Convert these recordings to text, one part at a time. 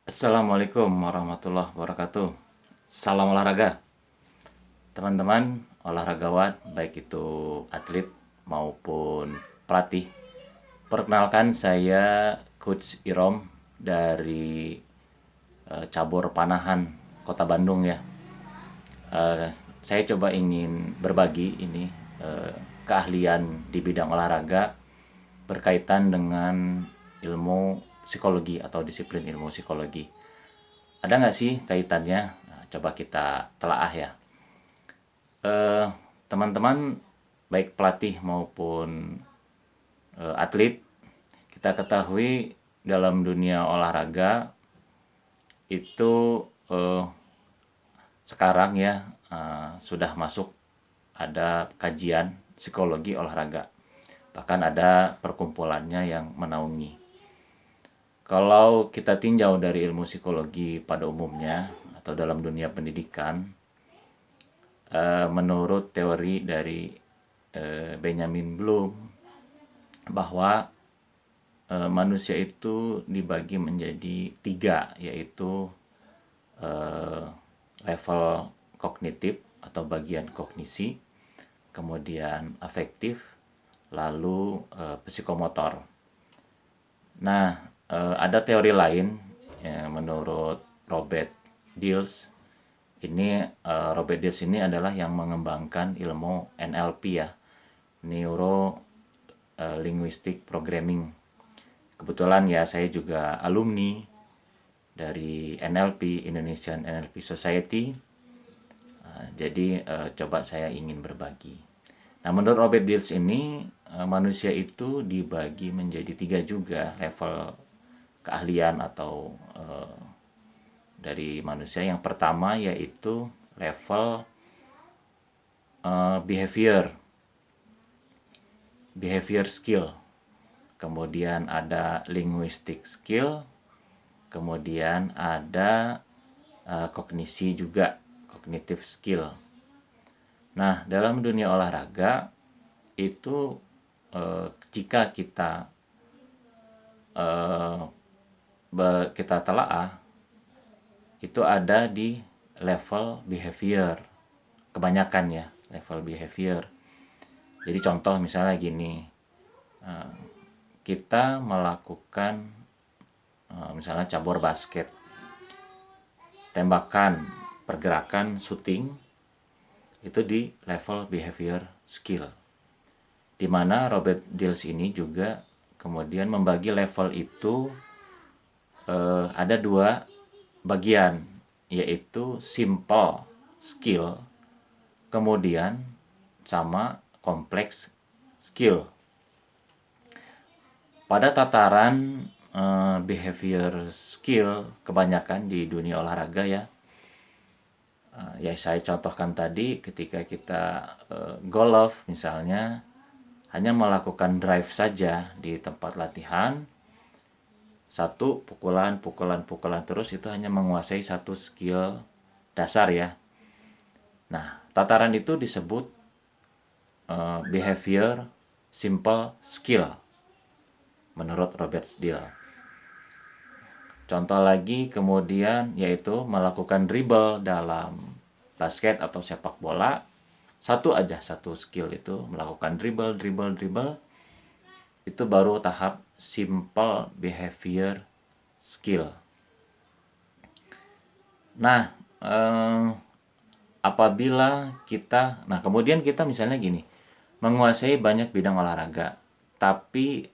Assalamualaikum warahmatullahi wabarakatuh. Salam olahraga. Teman-teman olahragawan, baik itu atlet maupun pelatih. Perkenalkan saya Coach Irom dari Cabur Panahan, Kota Bandung ya. Saya coba ingin berbagi ini keahlian di bidang olahraga berkaitan dengan ilmu psikologi atau disiplin ilmu psikologi. Ada nggak sih kaitannya? Nah, coba kita telaah ya. Eh, Teman-teman, baik pelatih maupun atlet, kita ketahui dalam dunia olahraga itu sekarang ya sudah masuk ada kajian psikologi olahraga. Bahkan ada perkumpulannya yang menaungi. Kalau kita tinjau dari ilmu psikologi pada umumnya atau dalam dunia pendidikan, menurut teori dari Benjamin Bloom bahwa manusia itu dibagi menjadi tiga, yaitu eh, level kognitif atau bagian kognisi, kemudian afektif, lalu psikomotor. Nah, ada teori lain menurut Robert Dills. Robert Dills ini adalah yang mengembangkan ilmu NLP ya, Neuro Linguistic Programming. Kebetulan ya saya juga alumni dari NLP, Indonesian NLP Society. Jadi coba saya ingin berbagi. Nah, menurut Robert Dills ini manusia itu dibagi menjadi tiga juga level keahlian atau dari manusia. Yang pertama yaitu level behavior skill, kemudian ada linguistic skill, kemudian ada kognisi juga, cognitive skill. Nah, dalam dunia olahraga itu jika kita telaah itu ada di level behavior, kebanyakan ya level behavior. Jadi contoh misalnya gini, kita melakukan misalnya cabur basket, tembakan, pergerakan, shooting, itu di level behavior skill. Di mana Robert Dills ini juga kemudian membagi level itu ada dua bagian, yaitu simple skill, kemudian sama complex skill. Pada tataran behavior skill kebanyakan di dunia olahraga ya, ya saya contohkan tadi ketika kita golf misalnya, hanya melakukan drive saja di tempat latihan, satu pukulan terus, itu hanya menguasai satu skill dasar ya. Nah, tataran itu disebut behavior simple skill menurut Robert Dills. Contoh lagi kemudian yaitu melakukan dribble dalam basket atau sepak bola. Satu skill itu melakukan dribble. Itu baru tahap simple behavior skill. Nah, kemudian kita misalnya gini, menguasai banyak bidang olahraga, tapi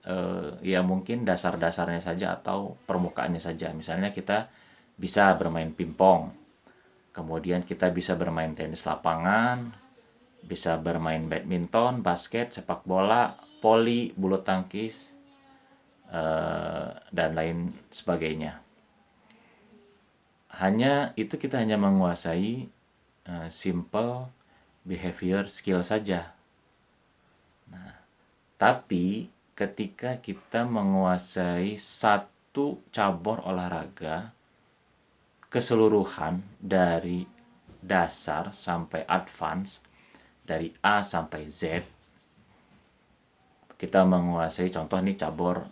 ya mungkin dasar-dasarnya saja atau permukaannya saja. Misalnya kita bisa bermain pingpong, kemudian kita bisa bermain tenis lapangan, bisa bermain badminton, basket, sepak bola, voli, bulu tangkis, dan lain sebagainya. Kita hanya menguasai simple behavior skill saja. Nah, tapi ketika kita menguasai satu cabur olahraga keseluruhan dari dasar sampai advance, dari A sampai Z, kita menguasai contoh nih cabur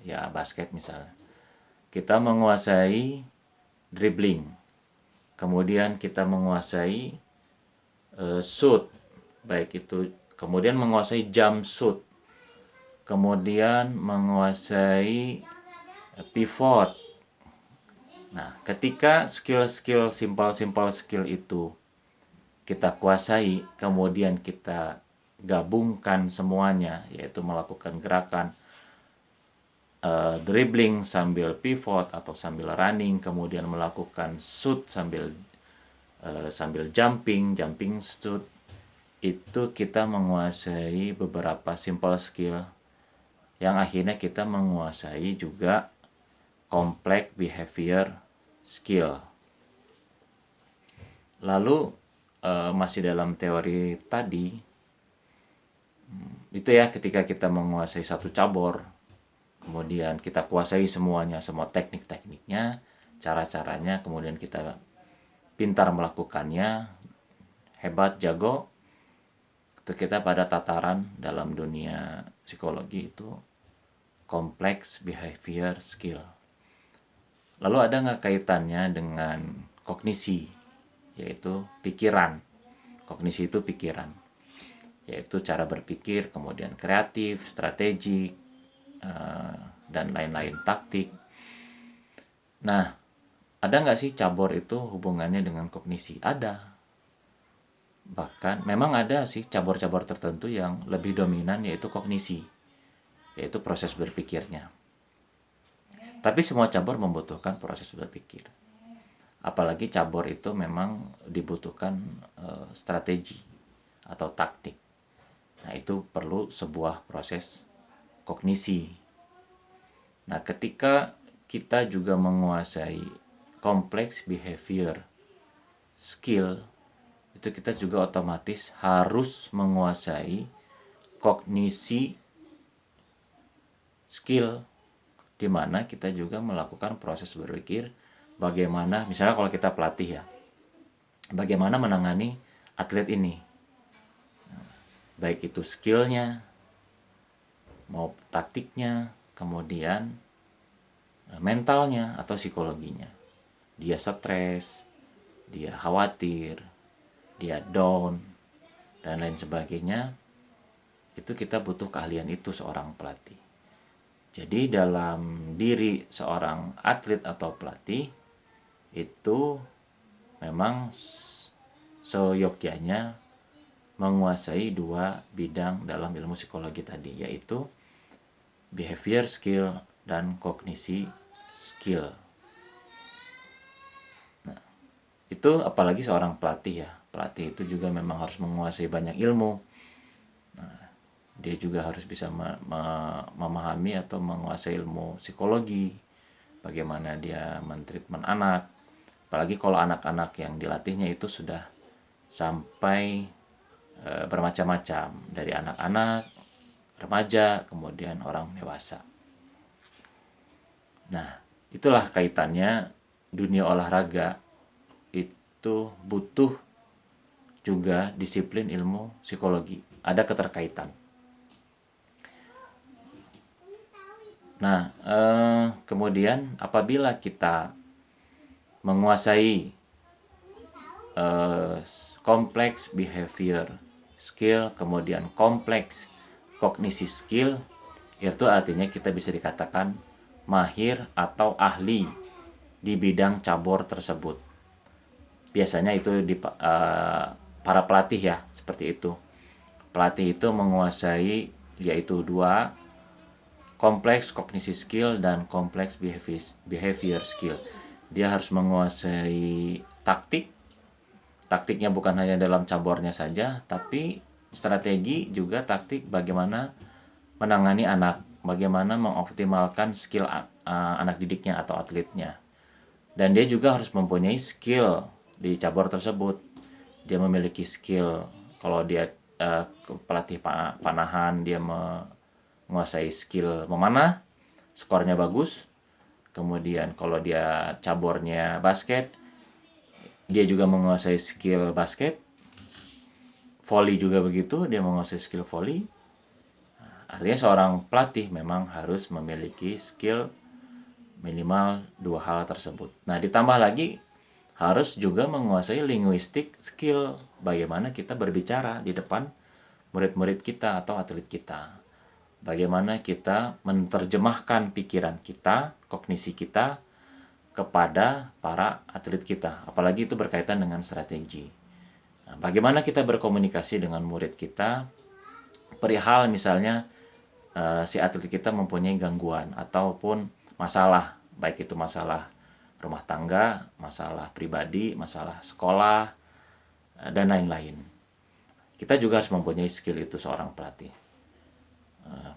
ya basket misalnya. kita menguasai dribbling, kemudian kita menguasai shoot, baik itu kemudian menguasai jump shoot, kemudian menguasai pivot. Nah, ketika skill-skill simpel-simpel skill itu kita kuasai, kemudian kita gabungkan semuanya, yaitu melakukan gerakan dribbling sambil pivot atau sambil running, kemudian melakukan shoot sambil jumping shoot, itu kita menguasai beberapa simple skill yang akhirnya kita menguasai juga complex behavior skill. Lalu masih dalam teori tadi, itu ya, ketika kita menguasai satu cabur, kemudian kita kuasai semuanya, semua teknik-tekniknya, cara-caranya, kemudian kita pintar melakukannya, hebat, jago, itu kita pada tataran dalam dunia psikologi itu complex behavior skill. Lalu ada nggak kaitannya dengan kognisi, yaitu pikiran. Kognisi itu pikiran, yaitu cara berpikir, kemudian kreatif, strategik, dan lain-lain, taktik. Nah, ada nggak sih cabur itu hubungannya dengan kognisi? Ada. Bahkan memang ada sih cabur-cabur tertentu yang lebih dominan, yaitu kognisi, yaitu proses berpikirnya. Tapi semua cabur membutuhkan proses berpikir. Apalagi cabur itu memang dibutuhkan strategi atau taktik. Nah, itu perlu sebuah proses kognisi. Nah, ketika kita juga menguasai complex behavior skill, itu kita juga otomatis harus menguasai kognisi skill, di mana kita juga melakukan proses berpikir bagaimana, misalnya kalau kita pelatih ya, bagaimana menangani atlet ini, baik itu skillnya, mau taktiknya, kemudian mentalnya atau psikologinya. Dia stres, dia khawatir, dia down, dan lain sebagainya. Itu kita butuh keahlian itu seorang pelatih. Jadi dalam diri seorang atlet atau pelatih itu memang seyogyanya menguasai dua bidang dalam ilmu psikologi tadi, yaitu behavior skill dan kognisi skill. Nah, itu apalagi seorang pelatih ya. Pelatih itu juga memang harus menguasai banyak ilmu. Nah, dia juga harus bisa memahami atau menguasai ilmu psikologi, bagaimana dia mentreatment anak, apalagi kalau anak-anak yang dilatihnya itu sudah sampai bermacam-macam, dari anak-anak, remaja, kemudian orang dewasa. Nah, itulah kaitannya dunia olahraga itu butuh juga disiplin ilmu psikologi. Ada keterkaitan. Nah, kemudian apabila kita menguasai kompleks behavior skill, kemudian kompleks kognisi skill, itu artinya kita bisa dikatakan mahir atau ahli di bidang cabur tersebut. Biasanya itu di para pelatih ya, seperti itu. Pelatih itu menguasai yaitu dua, kompleks kognisi skill dan kompleks behavior skill. Dia harus menguasai taktik. Taktiknya bukan hanya dalam caburnya saja, tapi strategi juga taktik bagaimana menangani anak, bagaimana mengoptimalkan skill anak didiknya atau atletnya. Dan dia juga harus mempunyai skill di cabur tersebut. Dia memiliki skill, kalau dia pelatih panahan, dia menguasai skill memanah, skornya bagus. Kemudian kalau dia caburnya basket, dia juga menguasai skill basket. Volley juga begitu, dia menguasai skill volley. Artinya seorang pelatih memang harus memiliki skill minimal 2 hal tersebut. Nah, ditambah lagi harus juga menguasai linguistik skill, bagaimana kita berbicara di depan murid-murid kita atau atlet kita. Bagaimana kita menerjemahkan pikiran kita, kognisi kita kepada para atlet kita, apalagi itu berkaitan dengan strategi. Nah, bagaimana kita berkomunikasi dengan murid kita perihal misalnya si atlet kita mempunyai gangguan ataupun masalah, baik itu masalah rumah tangga, masalah pribadi, masalah sekolah, dan lain-lain. Kita juga harus mempunyai skill itu seorang pelatih.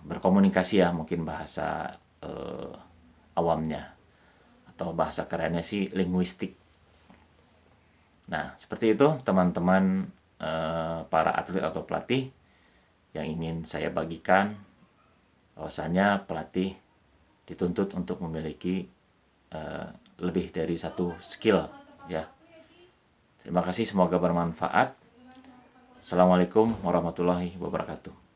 Berkomunikasi ya, mungkin bahasa awamnya, atau bahasa kerennya sih linguistik. Nah, seperti itu teman-teman para atlet atau pelatih yang ingin saya bagikan, bahwasanya pelatih dituntut untuk memiliki lebih dari satu skill ya. Terima kasih, semoga bermanfaat. Assalamualaikum warahmatullahi wabarakatuh.